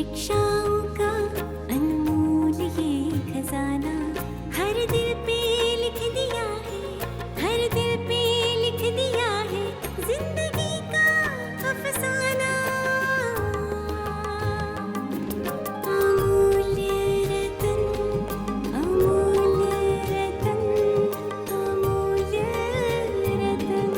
शिक्षाओं का अनमोल ये खजाना हर दिल पे लिख दिया है, हर दिल पे लिख दिया है जिंदगी का अफसाना। अमूल्य रतन, अमूल्य रतन, अमूल्य रतन।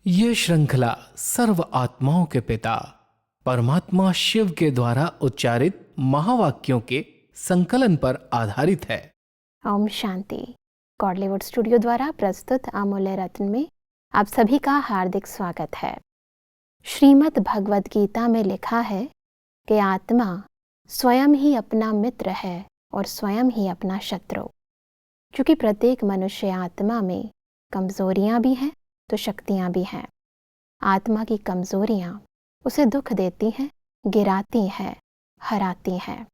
ये श्रृंखला सर्व आत्माओं के पिता परमात्मा शिव के द्वारा उच्चारित महावाक्यों के संकलन पर आधारित है। ओम शांति। गॉडलीवुड स्टूडियो द्वारा प्रस्तुत अमूल्य रत्न में आप सभी का हार्दिक स्वागत है। श्रीमद् भगवद गीता में लिखा है कि आत्मा स्वयं ही अपना मित्र है और स्वयं ही अपना शत्रु। क्योंकि प्रत्येक मनुष्य आत्मा में कमजोरियां भी हैं तो शक्तियां भी हैं। आत्मा की कमजोरियां उसे दुख देती हैं, गिराती हैं, हराती हैं,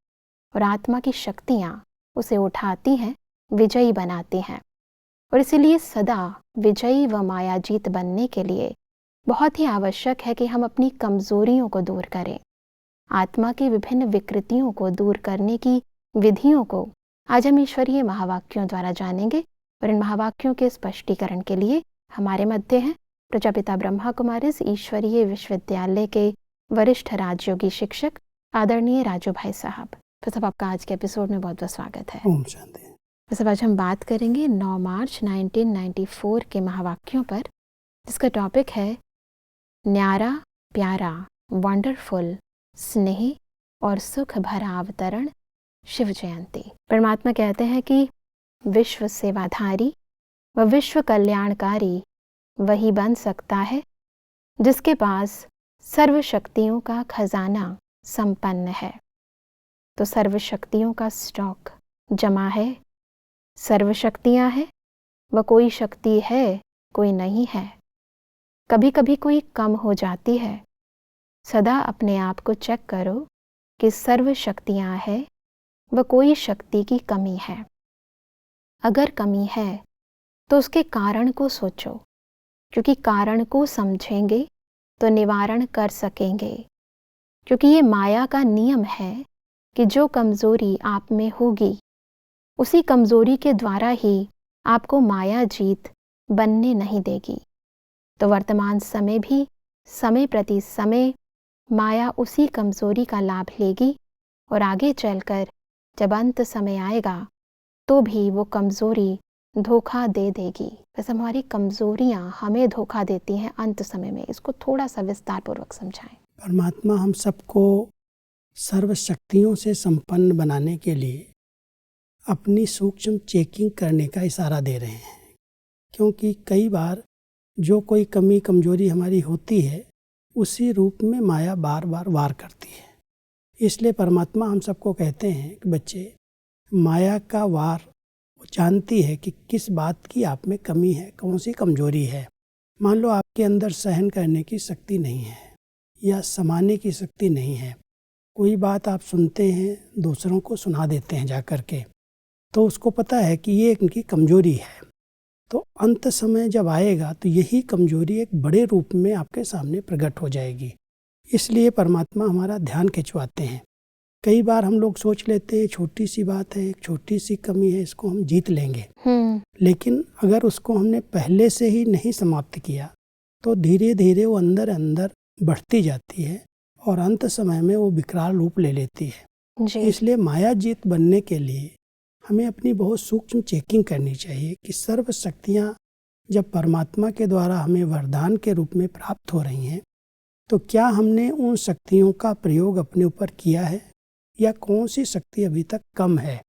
और आत्मा की शक्तियां उसे उठाती हैं, विजयी बनाती हैं। और इसीलिए सदा विजयी व मायाजीत बनने के लिए बहुत ही आवश्यक है कि हम अपनी कमजोरियों को दूर करें। आत्मा की विभिन्न विकृतियों को दूर करने की विधियों को आज हम ईश्वरीय महावाक्यों द्वारा जानेंगे। और इन महावाक्यों के स्पष्टीकरण के लिए हमारे मध्य हैं प्रजापिता ब्रह्मा कुमारीज ईश्वरीय विश्वविद्यालय के वरिष्ठ राजयोगी शिक्षक आदरणीय राजू भाई साहब। तो सब आपका आज के एपिसोड में बहुत बहुत स्वागत है। ओम शांति। वैसे आज हम बात करेंगे 9 मार्च 1994 के महावाक्यों पर, जिसका टॉपिक है न्यारा प्यारा वंडरफुल स्नेह और सुख भरा अवतरण शिव जयंती। परमात्मा कहते हैं कि विश्व सेवाधारी व विश्व कल्याणकारी वही बन सकता है जिसके पास सर्व शक्तियों का खजाना संपन्न है। तो सर्व शक्तियों का स्टॉक जमा है, सर्व शक्तियां हैं, व कोई शक्ति है कोई नहीं है। कभी कभी कोई कम हो जाती है। सदा अपने आप को चेक करो कि सर्व शक्तियां हैं व कोई शक्ति की कमी है। अगर कमी है तो उसके कारण को सोचो, क्योंकि कारण को समझेंगे तो निवारण कर सकेंगे। क्योंकि ये माया का नियम है कि जो कमजोरी आप में होगी उसी कमजोरी के द्वारा ही आपको माया जीत बनने नहीं देगी। तो वर्तमान समय भी समय प्रति समय माया उसी कमजोरी का लाभ लेगी, और आगे चलकर जब अंत समय आएगा तो भी वो कमजोरी धोखा दे देगी। वैसे हमारी कमजोरियां हमें धोखा देती हैं अंत समय में। इसको थोड़ा सा विस्तार पूर्वक समझाएं। परमात्मा हम सबको सर्व शक्तियों से संपन्न बनाने के लिए अपनी सूक्ष्म चेकिंग करने का इशारा दे रहे हैं। क्योंकि कई बार जो कोई कमी कमजोरी हमारी होती है उसी रूप में माया बार बार वार करती है। इसलिए परमात्मा हम सबको कहते हैं कि बच्चे, माया का वार वो जानती है कि किस बात की आप में कमी है, कौन सी कमजोरी है। मान लो आपके अंदर सहन करने की शक्ति नहीं है या समाने की शक्ति नहीं है। कोई बात आप सुनते हैं, दूसरों को सुना देते हैं जा कर के, तो उसको पता है कि ये इनकी कमजोरी है। तो अंत समय जब आएगा तो यही कमजोरी एक बड़े रूप में आपके सामने प्रकट हो जाएगी। इसलिए परमात्मा हमारा ध्यान खिंचवाते हैं। कई बार हम लोग सोच लेते हैं छोटी सी बात है, एक छोटी सी कमी है, इसको हम जीत लेंगे। लेकिन अगर उसको हमने पहले से ही नहीं समाप्त किया तो धीरे धीरे वो अंदर अंदर बढ़ती जाती है और अंत समय में वो विकराल रूप ले लेती है। इसलिए माया जीत बनने के लिए हमें अपनी बहुत सूक्ष्म चेकिंग करनी चाहिए कि सर्व शक्तियाँ जब परमात्मा के द्वारा हमें वरदान के रूप में प्राप्त हो रही हैं तो क्या हमने उन शक्तियों का प्रयोग अपने ऊपर किया है, या कौन सी शक्ति अभी तक कम है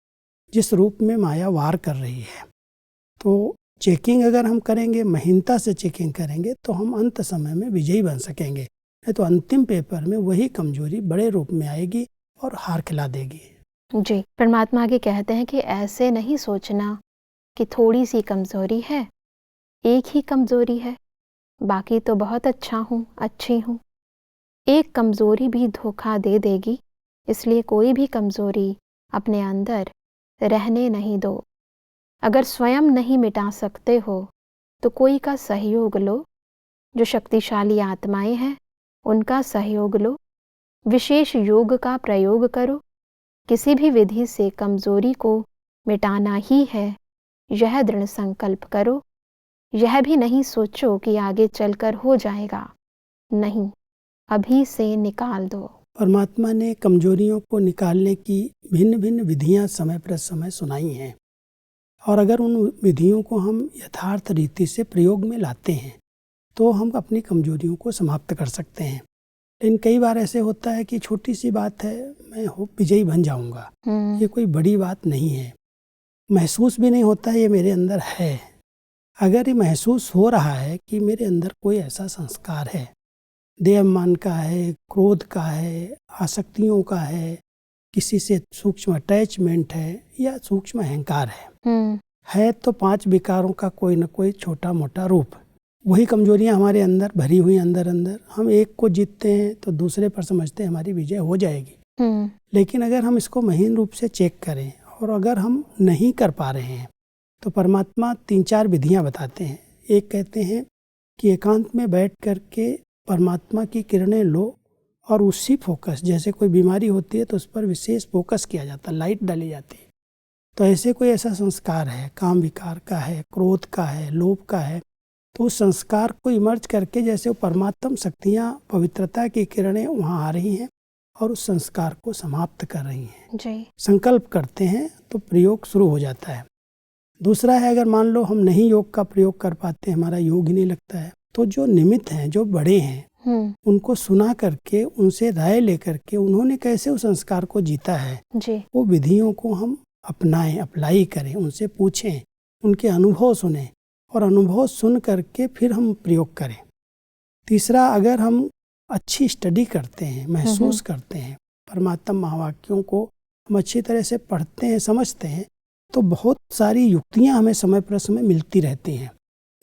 जिस रूप में माया वार कर रही है। तो चेकिंग अगर हम करेंगे, महीनता से चेकिंग करेंगे, तो हम अंत समय में विजयी बन सकेंगे। नहीं तो अंतिम पेपर में वही कमजोरी बड़े रूप में आएगी और हार खिला देगी। जी, परमात्मा आगे कहते हैं कि ऐसे नहीं सोचना कि थोड़ी सी कमजोरी है, एक ही कमजोरी है, बाकी तो बहुत अच्छा हूँ, अच्छी हूँ। एक कमजोरी भी धोखा दे देगी। इसलिए कोई भी कमजोरी अपने अंदर रहने नहीं दो। अगर स्वयं नहीं मिटा सकते हो तो कोई का सहयोग लो। जो शक्तिशाली आत्माएं हैं उनका सहयोग लो, विशेष योग का प्रयोग करो। किसी भी विधि से कमजोरी को मिटाना ही है, यह दृढ़ संकल्प करो। यह भी नहीं सोचो कि आगे चलकर हो जाएगा, नहीं, अभी से निकाल दो। परमात्मा ने कमजोरियों को निकालने की भिन्न भिन्न विधियां समय पर समय सुनाई हैं, और अगर उन विधियों को हम यथार्थ रीति से प्रयोग में लाते हैं तो हम अपनी कमजोरियों को समाप्त कर सकते हैं। लेकिन कई बार ऐसे होता है कि छोटी सी बात है, मैं विजयी बन जाऊंगा, ये कोई बड़ी बात नहीं है, महसूस भी नहीं होता ये मेरे अंदर है। अगर ये महसूस हो रहा है कि मेरे अंदर कोई ऐसा संस्कार है, देहमान का है, क्रोध का है, आसक्तियों का है, किसी से सूक्ष्म अटैचमेंट है या सूक्ष्म अहंकार है तो 5 विकारों का कोई न कोई छोटा मोटा रूप, वही कमजोरियां हमारे अंदर भरी हुई अंदर। हम एक को जीतते हैं तो दूसरे पर समझते हैं हमारी विजय हो जाएगी। लेकिन अगर हम इसको महीन रूप से चेक करें और अगर हम नहीं कर पा रहे हैं तो परमात्मा 3-4 विधियां बताते हैं। एक कहते हैं कि एकांत में बैठ करके परमात्मा की किरणें लो और उसी फोकस, जैसे कोई बीमारी होती है तो उस पर विशेष फोकस किया जाता है, लाइट डाली जाती है। तो ऐसे कोई ऐसा संस्कार है, काम विकार का है, क्रोध का है, लोभ का है, तो उस संस्कार को इमर्ज करके जैसे वो परमात्म शक्तियाँ, पवित्रता की किरणें वहाँ आ रही हैं और उस संस्कार को समाप्त कर रही हैं जी। संकल्प करते हैं तो प्रयोग शुरू हो जाता है। दूसरा है, अगर मान लो हम नहीं योग का प्रयोग कर पाते, हमारा योग ही नहीं लगता है, तो जो निमित्त हैं, जो बड़े हैं, उनको सुना करके, उनसे राय लेकर के उन्होंने कैसे उस संस्कार को जीता है जी। वो विधियों को हम अपनाएं, अप्लाई करें, उनसे पूछें, उनके अनुभव सुने और अनुभव सुन करके फिर हम प्रयोग करें। तीसरा, अगर हम अच्छी स्टडी करते हैं, महसूस करते हैं, परमात्मा महावाक्यों को हम अच्छी तरह से पढ़ते हैं, समझते हैं, तो बहुत सारी युक्तियां हमें समय पर समय मिलती रहती हैं।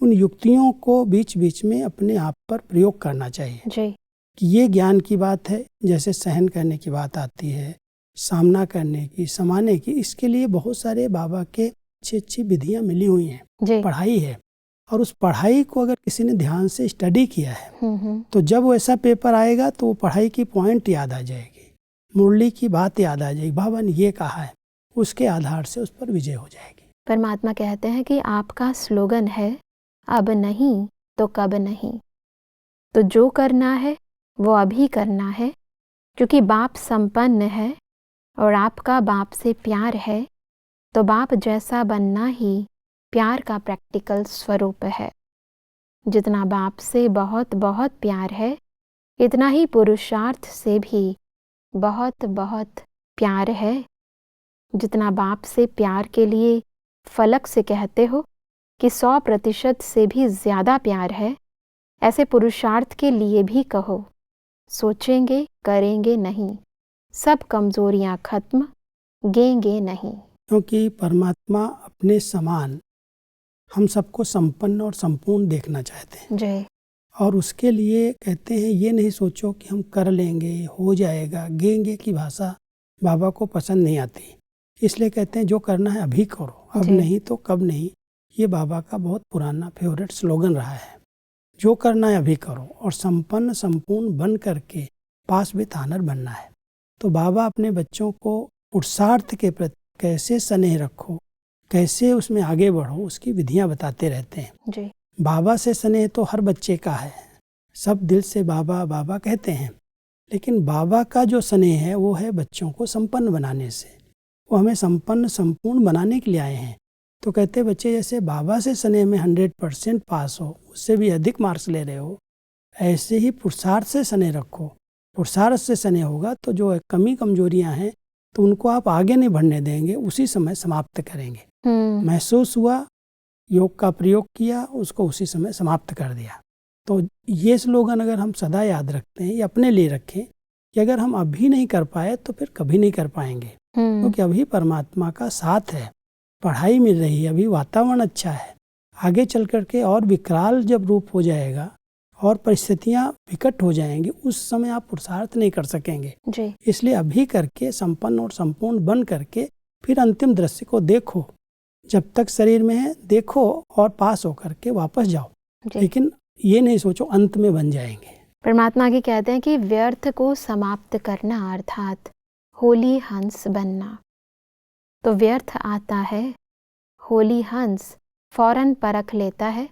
उन युक्तियों को बीच बीच में अपने आप पर प्रयोग करना चाहिए जी। कि ये ज्ञान की बात है, जैसे सहन करने की बात आती है, सामना करने की, समाने की, इसके लिए बहुत सारे बाबा के अच्छी विधियां मिली हुई हैं, पढ़ाई है। और उस पढ़ाई को अगर किसी ने ध्यान से स्टडी किया है तो जब वैसा पेपर आएगा तो वो पढ़ाई की पॉइंट याद आ जाएगी, मुरली की बात याद आ जाएगी, बाबा ने ये कहा है, उसके आधार से उस पर विजय हो जाएगी। परमात्मा कहते हैं कि आपका स्लोगन है, अब नहीं तो कब नहीं। तो जो करना है वो अभी करना है, क्योंकि बाप संपन्न है और आपका बाप से प्यार है, तो बाप जैसा बनना ही प्यार का प्रैक्टिकल स्वरूप है। जितना बाप से बहुत बहुत प्यार है, इतना ही पुरुषार्थ से भी बहुत बहुत प्यार है। जितना बाप से प्यार के लिए फलक से कहते हो कि 100% से भी ज़्यादा प्यार है, ऐसे पुरुषार्थ के लिए भी कहो। सोचेंगे, करेंगे नहीं, सब कमजोरियां खत्म, गेंगे नहीं। क्योंकि परमात्मा अपने समान हम सबको संपन्न और संपूर्ण देखना चाहते हैं जय। और उसके लिए कहते हैं ये नहीं सोचो कि हम कर लेंगे, हो जाएगा। गेंगे की भाषा बाबा को पसंद नहीं आती, इसलिए कहते हैं जो करना है अभी करो, अब नहीं तो कब नहीं। ये बाबा का बहुत पुराना फेवरेट स्लोगन रहा है, जो करना है अभी करो और संपन्न संपूर्ण बन करके पास विद ऑनर बनना है। तो बाबा अपने बच्चों को पुरुषार्थ के प्रति कैसे स्नेह रखो, कैसे उसमें आगे बढ़ो, उसकी विधियां बताते रहते हैं जी। बाबा से स्नेह तो हर बच्चे का है, सब दिल से बाबा बाबा कहते हैं, लेकिन बाबा का जो स्नेह है वो है बच्चों को संपन्न बनाने से। वो हमें संपन्न संपूर्ण बनाने के लिए आए हैं। तो कहते बच्चे जैसे बाबा से स्नेह में 100% पास हो, उससे भी अधिक मार्क्स ले रहे हो, ऐसे ही पुरुषार्थ से स्नेह रखो। पुरुषार्थ से स्नेह होगा तो जो कमी कमजोरियां हैं तो उनको आप आगे नहीं बढ़ने देंगे, उसी समय समाप्त करेंगे। महसूस हुआ, योग का प्रयोग किया, उसको उसी समय समाप्त कर दिया। तो ये स्लोगन अगर हम सदा याद रखते हैं या अपने लिए रखें कि अगर हम अभी नहीं कर पाए तो फिर कभी नहीं कर पाएंगे, क्योंकि अभी परमात्मा का साथ है, पढ़ाई मिल रही है, अभी वातावरण अच्छा है। आगे चल करके और विकराल जब रूप हो जाएगा और परिस्थितियां विकट हो जाएंगी, उस समय आप पुरुषार्थ नहीं कर सकेंगे जी। इसलिए अभी करके संपन्न और संपूर्ण बन करके फिर अंतिम दृश्य को देखो। जब तक शरीर में है देखो और पास होकर के वापस जाओ, लेकिन ये नहीं सोचो अंत में बन जाएंगे। परमात्मा आगे कहते हैं कि व्यर्थ को समाप्त करना अर्थात होली हंस बनना। तो व्यर्थ आता है, होली हंस फौरन परख लेता है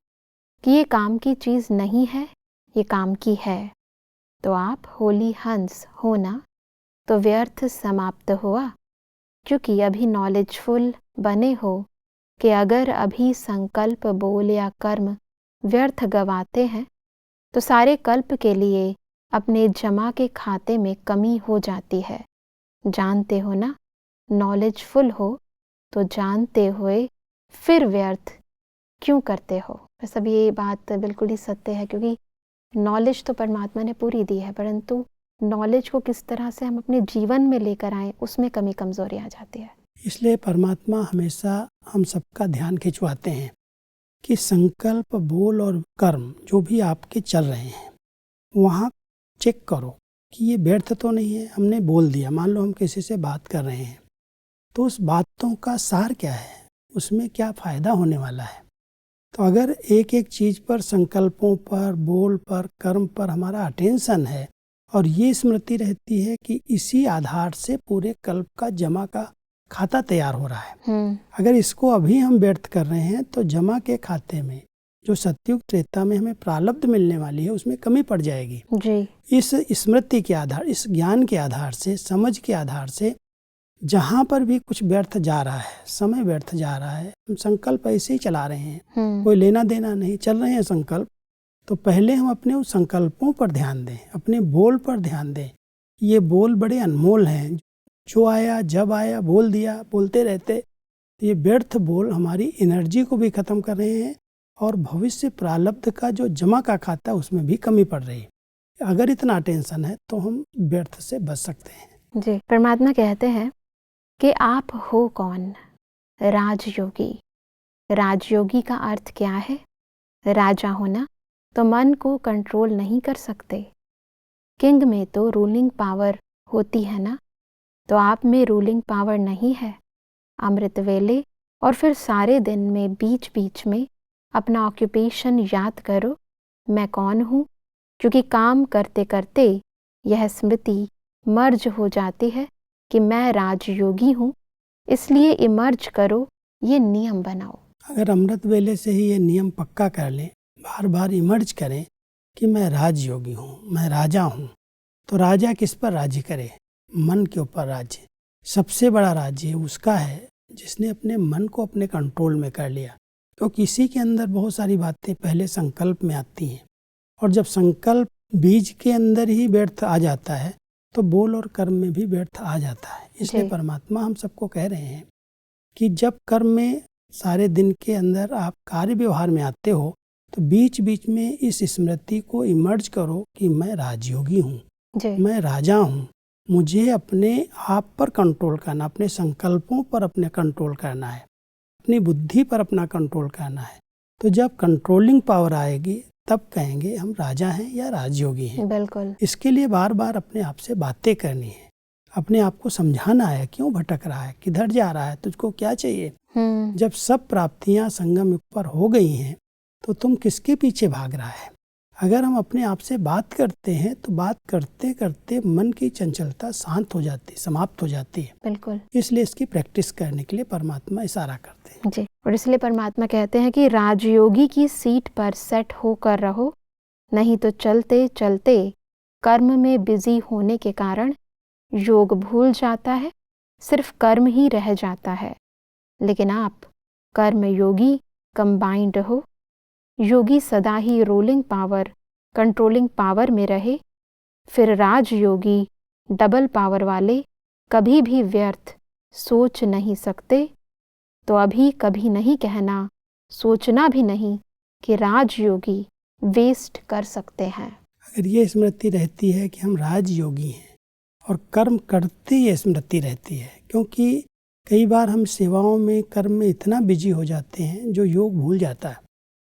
कि ये काम की चीज़ नहीं है, ये काम की है। तो आप होली हंस होना तो व्यर्थ समाप्त हुआ, क्योंकि अभी नॉलेजफुल बने हो कि अगर अभी संकल्प, बोल या कर्म व्यर्थ गवाते हैं तो सारे कल्प के लिए अपने जमा के खाते में कमी हो जाती है। जानते हो ना, नॉलेजफुल हो तो जानते हुए फिर व्यर्थ क्यों करते हो। बस अब ये बात बिल्कुल ही सत्य है, क्योंकि नॉलेज तो परमात्मा ने पूरी दी है, परंतु नॉलेज को किस तरह से हम अपने जीवन में लेकर आए, उसमें कमी कमजोरी आ जाती है। इसलिए परमात्मा हमेशा हम सबका ध्यान खिंचवाते हैं कि संकल्प, बोल और कर्म जो भी आपके चल रहे हैं वहाँ चेक करो कि ये व्यर्थ तो नहीं है। हमने बोल दिया, मान लो हम किसी से बात कर रहे हैं, तो उस बातों का सार क्या है, उसमें क्या फ़ायदा होने वाला है। तो अगर एक एक चीज़ पर, संकल्पों पर, बोल पर, कर्म पर हमारा अटेंशन है और ये स्मृति रहती है कि इसी आधार से पूरे कल्प का जमा का खाता तैयार हो रहा है, अगर इसको अभी हम व्यर्थ कर रहे हैं तो जमा के खाते में जो सतयुग त्रेता में हमें प्रारब्ध मिलने वाली है उसमें कमी पड़ जाएगी जी। इस स्मृति के आधार, इस ज्ञान के आधार से, समझ के आधार से जहाँ पर भी कुछ व्यर्थ जा रहा है, समय व्यर्थ जा रहा है, हम संकल्प ऐसे ही चला रहे हैं, कोई लेना देना नहीं, चल रहे हैं संकल्प, तो पहले हम अपने उस संकल्पों पर ध्यान दें, अपने बोल पर ध्यान दें। ये बोल बड़े अनमोल हैं, जो आया जब आया बोल दिया, बोलते रहते। ये व्यर्थ बोल हमारी एनर्जी को भी खत्म कर रहे हैं और भविष्य प्रारब्ध का जो जमा का खाता उसमें भी कमी पड़ रही है। अगर इतना टेंशन है तो हम व्यर्थ से बच सकते हैं जी। परमात्मा कहते हैं कि आप हो कौन? राजयोगी। राजयोगी का अर्थ क्या है? राजा होना। तो मन को कंट्रोल नहीं कर सकते। किंग में तो रूलिंग पावर होती है ना, तो आप में रूलिंग पावर नहीं है। अमृत वेले और फिर सारे दिन में बीच बीच में अपना ऑक्यूपेशन याद करो, मैं कौन हूँ, क्योंकि काम करते करते यह स्मृति मर्ज हो जाती है कि मैं राजयोगी हूँ। इसलिए इमर्ज करो, ये नियम बनाओ। अगर अमृत वेले से ही ये नियम पक्का कर लें, बार बार इमर्ज करें कि मैं राजयोगी हूँ, मैं राजा हूँ, तो राजा किस पर राज्य करे? मन के ऊपर राज्य। सबसे बड़ा राज्य उसका है जिसने अपने मन को अपने कंट्रोल में कर लिया। तो किसी के अंदर बहुत सारी बातें पहले संकल्प में आती हैं, और जब संकल्प बीज के अंदर ही व्यर्थ आ जाता है तो बोल और कर्म में भी व्यर्थ आ जाता है। इसलिए परमात्मा हम सबको कह रहे हैं कि जब कर्म में सारे दिन के अंदर आप कार्य व्यवहार में आते हो तो बीच बीच में इस स्मृति को इमर्ज करो कि मैं राजयोगी हूँ, मैं राजा हूँ। मुझे अपने आप पर कंट्रोल करना, अपने संकल्पों पर अपने कंट्रोल करना है, अपनी बुद्धि पर अपना कंट्रोल करना है। तो जब कंट्रोलिंग पावर आएगी तब कहेंगे हम राजा हैं या राजयोगी हैं। बिल्कुल। इसके लिए बार बार अपने आप से बातें करनी है, अपने आप को समझाना है, क्यों भटक रहा है, किधर जा रहा है, तुझको क्या चाहिए। जब सब प्राप्तियां संगम युग पर हो गई हैं तो तुम किसके पीछे भाग रहा है। अगर हम अपने आप से बात करते हैं तो बात करते करते मन की चंचलता शांत हो जाती, समाप्त हो जाती है। बिल्कुल। इसलिए इसकी प्रैक्टिस करने के लिए परमात्मा इशारा करते हैं जी। और इसलिए परमात्मा कहते हैं कि राजयोगी की सीट पर सेट होकर रहो, नहीं तो चलते चलते कर्म में बिजी होने के कारण योग भूल जाता है, सिर्फ कर्म ही रह जाता है। लेकिन आप कर्म योगी कंबाइंड हो। योगी सदा ही रूलिंग पावर, कंट्रोलिंग पावर में रहे, फिर राजयोगी डबल पावर वाले कभी भी व्यर्थ सोच नहीं सकते। तो अभी कभी नहीं कहना, सोचना भी नहीं कि राजयोगी वेस्ट कर सकते हैं। अगर ये स्मृति रहती है कि हम राजयोगी हैं और कर्म करते ये स्मृति रहती है, क्योंकि कई बार हम सेवाओं में, कर्म में इतना बिजी हो जाते हैं जो योग भूल जाता है।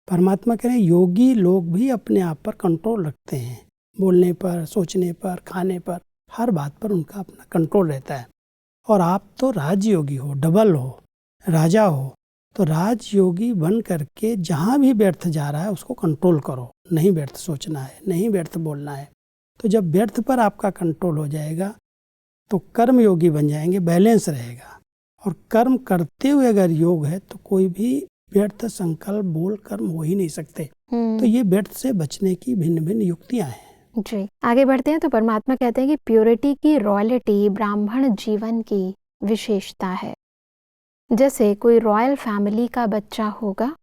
परमात्मा कह रहे हैं योगी लोग भी अपने आप पर कंट्रोल रखते हैं, बोलने पर, सोचने पर, खाने पर, हर बात पर उनका अपना कंट्रोल रहता है। और आप तो राजयोगी हो, डबल हो, राजा हो, तो राजयोगी बन करके जहाँ भी व्यर्थ जा रहा है उसको कंट्रोल करो, नहीं व्यर्थ सोचना है, नहीं व्यर्थ बोलना है। तो जब व्यर्थ पर आपका कंट्रोल हो जाएगा तो कर्म योगी बन जाएंगे, बैलेंस रहेगा। और कर्म करते हुए अगर योग है तो कोई भी व्यर्थ संकल्प बोल कर्म हो ही नहीं सकते। तो ये व्यर्थ से बचने की भिन्न भिन्न युक्तियां हैं। जी, आगे बढ़ते हैं। तो परमात्मा कहते हैं कि प्योरिटी की रॉयल्टी ब्राह्मण जीवन की विशेषता है। जैसे कोई रॉयल फैमिली का बच्चा होगा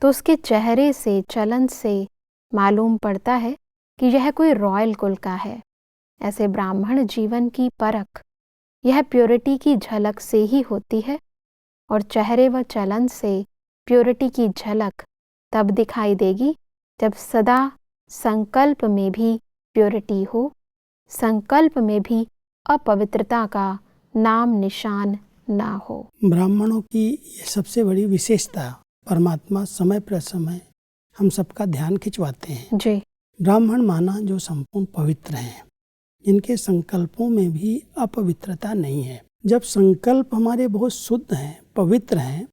तो उसके चेहरे से, चलन से मालूम पड़ता है कि यह कोई रॉयल कुल का है। ऐसे ब्राह्मण जीवन की परख यह प्योरिटी की झलक से ही होती है, और चेहरे व चलन से प्योरिटी की झलक तब दिखाई देगी जब सदा संकल्प में भी प्योरिटी हो, संकल्प में भी अपवित्रता का नाम निशान ना हो। ब्राह्मणों की ये सबसे बड़ी विशेषता, परमात्मा समय प्रसमय हम सबका ध्यान खिंचवाते हैं। जी, ब्राह्मण माना जो संपूर्ण पवित्र हैं, जिनके संकल्पों में भी अपवित्रता नहीं है। जब संकल्प हमारे बहुत शुद्ध हैं, पवित्र हैं,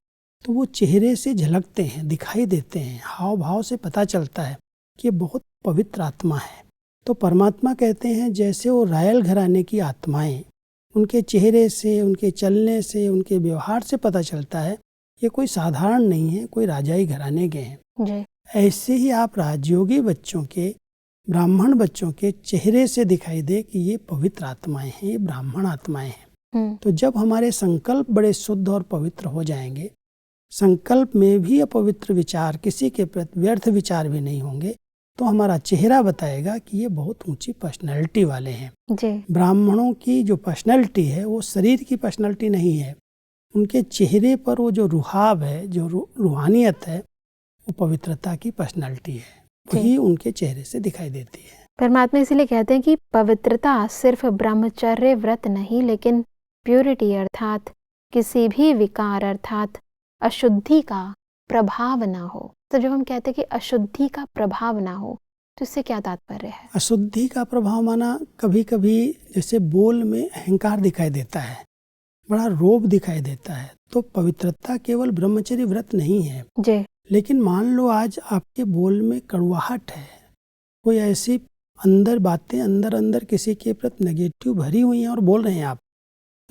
तो वो चेहरे से झलकते हैं, दिखाई देते हैं, हाव भाव से पता चलता है कि ये बहुत पवित्र आत्मा है। तो परमात्मा कहते हैं जैसे वो रॉयल घराने की आत्माएं, उनके चेहरे से, उनके चलने से, उनके व्यवहार से पता चलता है ये कोई साधारण नहीं है, कोई राजाई घराने के हैं। जी, ऐसे ही आप राजयोगी बच्चों के, ब्राह्मण बच्चों के चेहरे से दिखाई दे कि ये पवित्र आत्माएं हैं, ये ब्राह्मण आत्माएं हैं। तो जब हमारे संकल्प बड़े शुद्ध और पवित्र हो जाएंगे, संकल्प में भी अपवित्र विचार, किसी के प्रति व्यर्थ विचार भी नहीं होंगे, तो हमारा चेहरा बताएगा कि ये बहुत ऊंची पर्सनैलिटी वाले हैं। जी, ब्राह्मणों की जो पर्सनैलिटी है वो शरीर की पर्सनैलिटी नहीं है, उनके चेहरे पर वो जो रुहाब है, जो रूहानियत है, वो पवित्रता की पर्सनैलिटी है, वही उनके चेहरे से दिखाई देती है। परमात्मा इसीलिए कहते हैं कि पवित्रता सिर्फ ब्रह्मचर्य व्रत नहीं, लेकिन प्योरिटी अर्थात किसी भी विकार अर्थात अशुद्धि का प्रभाव ना हो। तो जब हम कहते हैं कि अशुद्धि का प्रभाव ना हो, तो इससे क्या तात्पर्य है? अशुद्धि का प्रभाव माना कभी कभी जैसे बोल में अहंकार दिखाई देता है, बड़ा रोब दिखाई देता है, तो पवित्रता केवल ब्रह्मचर्य व्रत नहीं है। जी, लेकिन मान लो आज आपके बोल में कड़वाहट है, कोई ऐसी अंदर बातें अंदर अंदर किसी के प्रति नेगेटिव भरी हुई हैं और बोल रहे हैं आप,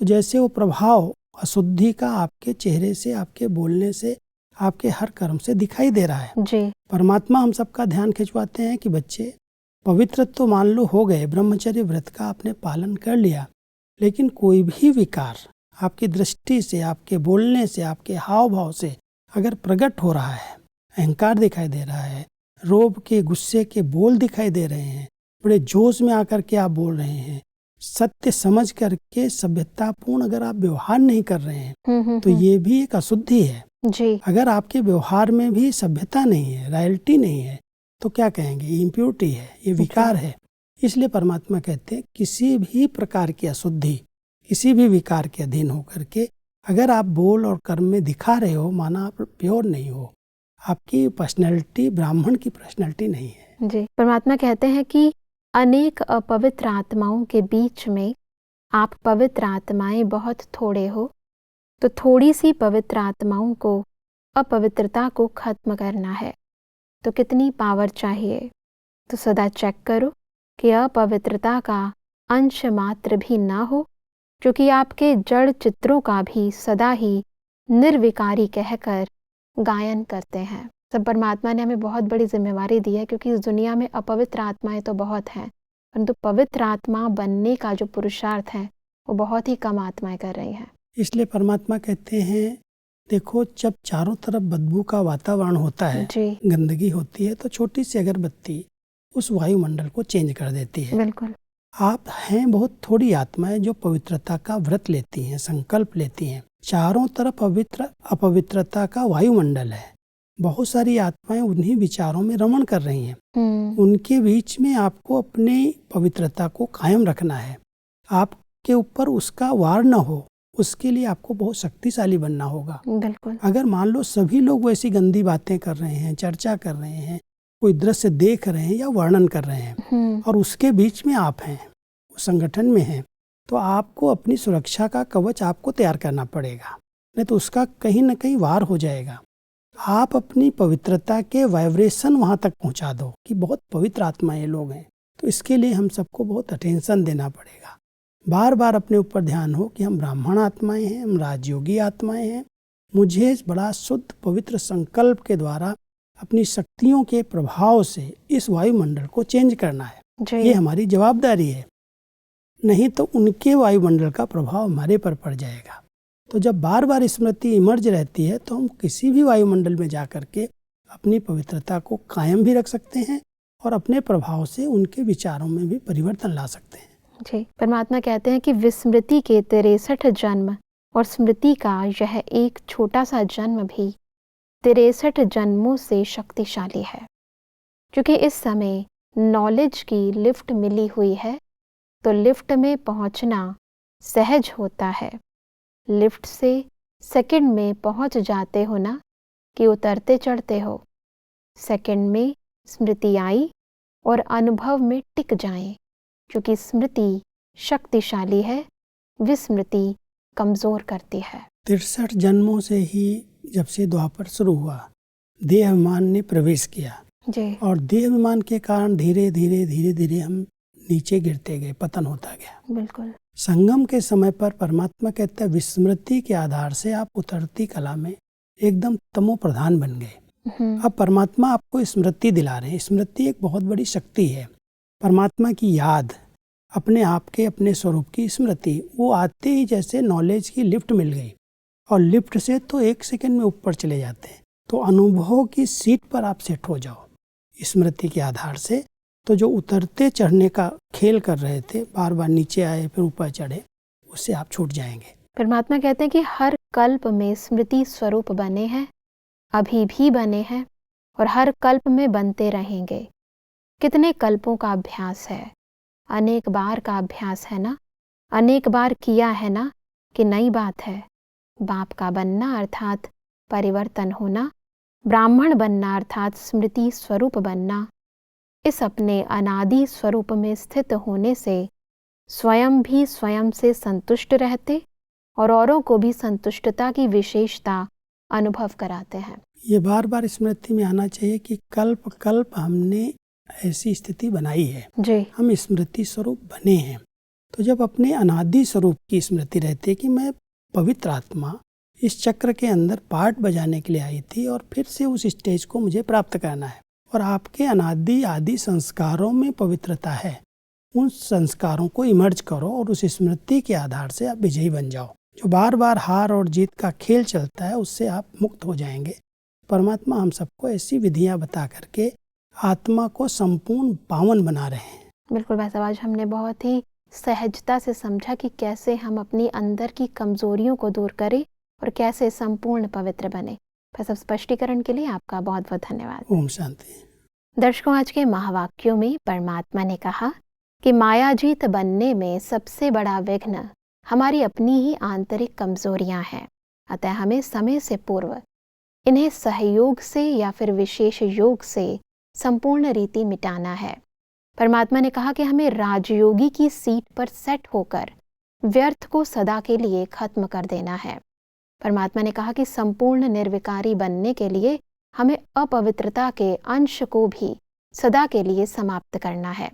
तो जैसे वो प्रभाव अशुद्धि का आपके चेहरे से, आपके बोलने से, आपके हर कर्म से दिखाई दे रहा है। जी, परमात्मा हम सबका ध्यान खिंचवाते हैं कि बच्चे पवित्र तो मान लो हो गए, ब्रह्मचर्य व्रत का आपने पालन कर लिया, लेकिन कोई भी विकार आपकी दृष्टि से, आपके बोलने से, आपके हाव भाव से अगर प्रकट हो रहा है, अहंकार दिखाई दे रहा है, रोब के, गुस्से के बोल दिखाई दे रहे हैं, बड़े जोश में आकर के आप बोल रहे हैं, सत्य समझ करके सभ्यतापूर्ण अगर आप व्यवहार नहीं कर रहे हैं, तो ये भी एक अशुद्धि है। जी, अगर आपके व्यवहार में भी सभ्यता नहीं है, रॉयल्टी नहीं है, तो क्या कहेंगे? ये इम्प्योरिटी है, ये विकार है। इसलिए परमात्मा कहते हैं किसी भी प्रकार की अशुद्धि, किसी भी विकार के अधीन होकर के अगर आप बोल और कर्म में दिखा रहे हो, माना आप प्योर नहीं हो, आपकी पर्सनैलिटी ब्राह्मण की पर्सनैलिटी नहीं है। जी, परमात्मा कहते हैं कि अनेक अपवित्र आत्माओं के बीच में आप पवित्र आत्माएं बहुत थोड़े हो, तो थोड़ी सी पवित्र आत्माओं को अपवित्रता को खत्म करना है तो कितनी पावर चाहिए? तो सदा चेक करो कि अपवित्रता का अंश मात्र भी ना हो, क्योंकि आपके जड़ चित्रों का भी सदा ही निर्विकारी कहकर गायन करते हैं। सब परमात्मा ने हमें बहुत बड़ी जिम्मेवारी दी है, क्योंकि इस दुनिया में अपवित्र आत्माएं तो बहुत हैं, परंतु पवित्र आत्मा बनने का जो पुरुषार्थ है वो बहुत ही कम आत्माएं कर रही हैं। इसलिए परमात्मा कहते हैं देखो, जब चारों तरफ बदबू का वातावरण होता है, गंदगी होती है, तो छोटी सी अगरबत्ती उस वायुमंडल को चेंज कर देती है। बिल्कुल। आप हैं बहुत थोड़ी आत्माएं जो पवित्रता का व्रत लेती हैं, संकल्प लेती हैं। चारों तरफ अपवित्रता का वायुमंडल है, बहुत सारी आत्माएं उन्हीं विचारों में रमण कर रही हैं। उनके बीच में आपको अपनी पवित्रता को कायम रखना है। आपके ऊपर उसका वार न हो, उसके लिए आपको बहुत शक्तिशाली बनना होगा। बिल्कुल। अगर मान लो सभी लोग वैसी गंदी बातें कर रहे हैं, चर्चा कर रहे हैं, कोई दृश्य देख रहे हैं या वर्णन कर रहे हैं, और उसके बीच में आप हैं, उस संगठन में हैं, तो आपको अपनी सुरक्षा का कवच आपको तैयार करना पड़ेगा। नहीं तो उसका कहीं ना कहीं वार हो जाएगा। आप अपनी पवित्रता के वाइब्रेशन वहाँ तक पहुँचा दो कि बहुत पवित्र आत्मा ये लोग हैं। तो इसके लिए हम सबको बहुत अटेंशन देना पड़ेगा। बार बार अपने ऊपर ध्यान हो कि हम ब्राह्मण आत्माएं हैं, हम राजयोगी आत्माएं हैं। मुझे बड़ा शुद्ध पवित्र संकल्प के द्वारा अपनी शक्तियों के प्रभाव से इस वायुमंडल को चेंज करना है। ये हमारी जवाबदारी है, नहीं तो उनके वायुमंडल का प्रभाव हमारे पर पड़ जाएगा। तो जब बार बार स्मृति इमर्ज रहती है तो हम किसी भी वायुमंडल में जा करके अपनी पवित्रता को कायम भी रख सकते हैं और अपने प्रभाव से उनके विचारों में भी परिवर्तन ला सकते हैं। जी, परमात्मा कहते हैं कि विस्मृति के 63 जन्म और स्मृति का यह एक छोटा सा जन्म भी 63 जन्मों से शक्तिशाली है। क्योंकि इस समय नॉलेज की लिफ्ट मिली हुई है तो लिफ्ट में पहुंचना सहज होता है। लिफ्ट से सेकंड में पहुंच जाते हो ना कि उतरते चढ़ते हो। सेकंड में स्मृति आई और अनुभव में टिक जाएं, क्योंकि स्मृति शक्तिशाली है, विस्मृति कमजोर करती है। 63 जन्मों से ही जब से द्वापर शुरू हुआ, देह अभिमान ने प्रवेश किया जी। और देह अभिमान के कारण धीरे धीरे हम नीचे गिरते गए, पतन होता गया। बिल्कुल। संगम के समय पर परमात्मा कहता है विस्मृति के आधार से आप उतरती कला में एकदम तमो प्रधान बन गए। अब परमात्मा आपको स्मृति दिला रहे हैं। स्मृति एक बहुत बड़ी शक्ति है। परमात्मा की याद, अपने आप के अपने स्वरूप की स्मृति, वो आते ही जैसे नॉलेज की लिफ्ट मिल गई और लिफ्ट से तो 1 सेकंड में ऊपर चले जाते हैं। तो अनुभव की सीट पर आप सेट हो जाओ स्मृति के आधार से। तो जो उतरते चढ़ने का खेल कर रहे थे, बार बार नीचे आए फिर ऊपर चढ़े, उससे आप छूट जाएंगे। परमात्मा कहते हैं कि हर कल्प में स्मृति स्वरूप बने हैं, अभी भी बने हैं और हर कल्प में बनते रहेंगे। कितने कल्पों का अभ्यास है, अनेक बार का अभ्यास है ना, अनेक बार किया है ना कि नई बात है। बाप का बनना अर्थात परिवर्तन होना, ब्राह्मण बनना अर्थात स्मृति स्वरूप बनना, इस अपने अनादि स्वरूप में स्थित होने से स्वयं भी स्वयं से संतुष्ट रहते और औरों को भी संतुष्टता की विशेषता अनुभव कराते हैं। ये बार बार स्मृति में आना चाहिए कि कल्प कल्प हमने ऐसी स्थिति बनाई है जी। हम स्मृति स्वरूप बने हैं। तो जब अपने अनादि स्वरूप की स्मृति रहती है कि मैं पवित्र आत्मा इस चक्र के अंदर पार्ट बजाने के लिए आई थी और फिर से उस स्टेज को मुझे प्राप्त करना है, और आपके अनादि आदि संस्कारों में पवित्रता है, उन संस्कारों को इमर्ज करो और उस स्मृति के आधार से आप विजयी बन जाओ। जो बार बार हार और जीत का खेल चलता है उससे आप मुक्त हो जाएंगे। परमात्मा हम सबको ऐसी विधियां बता करके आत्मा को संपूर्ण पावन बना रहे हैं। बिल्कुल भाई साहब, आज हमने बहुत ही सहजता से समझा कि कैसे हम अपनी अंदर की कमजोरियों को दूर करें और कैसे संपूर्ण पवित्र बने। सब स्पष्टीकरण के लिए आपका बहुत बहुत धन्यवाद। ओम शांति। दर्शकों, आज के महावाक्यों में परमात्मा ने कहा कि मायाजीत बनने में सबसे बड़ा विघ्न हमारी अपनी ही आंतरिक कमजोरियां हैं। अतः हमें समय से पूर्व इन्हें सहयोग से या फिर विशेष योग से संपूर्ण रीति मिटाना है। परमात्मा ने कहा कि हमें राजयोगी की सीट पर सेट होकर व्यर्थ को सदा के लिए खत्म कर देना है। परमात्मा ने कहा कि संपूर्ण निर्विकारी बनने के लिए हमें अपवित्रता के अंश को भी सदा के लिए समाप्त करना है।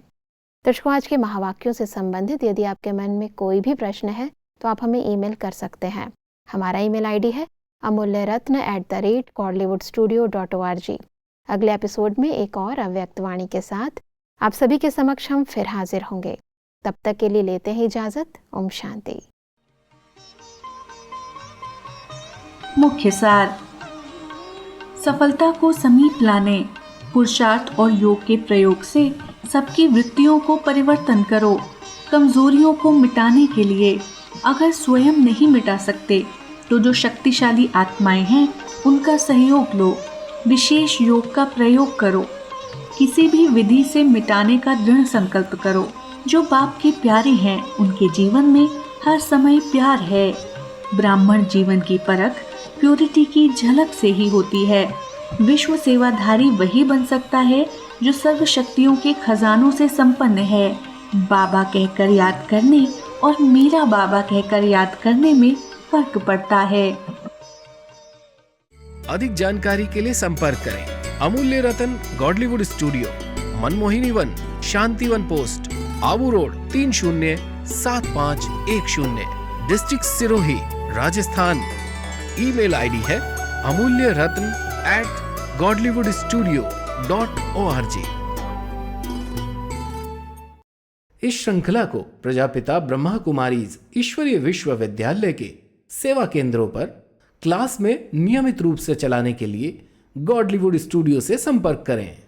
दर्शकों, आज के महावाक्यों से संबंधित यदि आपके मन में कोई भी प्रश्न है तो आप हमें ईमेल कर सकते हैं। हमारा ईमेल आईडी है amulyaratna@kollywoodstudio.org। अगले एपिसोड में एक और अव्यक्त वाणी के साथ आप सभी के समक्ष हम फिर हाजिर होंगे। तब तक के लिए लेते हैं इजाजत। ओम शांति। मुख्य सार: सफलता को समीप लाने, पुरुषार्थ और योग के प्रयोग से सबकी वृत्तियों को परिवर्तन करो। कमजोरियों को मिटाने के लिए अगर स्वयं नहीं मिटा सकते तो जो शक्तिशाली आत्माएं हैं उनका सहयोग लो। विशेष योग का प्रयोग करो। किसी भी विधि से मिटाने का दृढ़ संकल्प करो। जो बाप के प्यारे हैं उनके जीवन में हर समय प्यार है। ब्राह्मण जीवन की परख प्योरिटी की झलक से ही होती है। विश्व सेवाधारी वही बन सकता है जो सर्व शक्तियों के खजानों से संपन्न है। बाबा कहकर याद करने और मेरा बाबा कहकर याद करने में फर्क पड़ता है। अधिक जानकारी के लिए संपर्क करें अमूल्य रतन गॉडलीवुड स्टूडियो, मनमोहिनी वन, Shantivan post, Abu road, 307510, district Sirohi, Rajasthan. Email ID है amulyaratn@godlywoodstudio.org। इस श्रृंखला को प्रजापिता ब्रह्मा कुमारीज ईश्वरीय विश्वविद्यालय के सेवा केंद्रों पर क्लास में नियमित रूप से चलाने के लिए गॉडलीवुड स्टूडियो से संपर्क करें।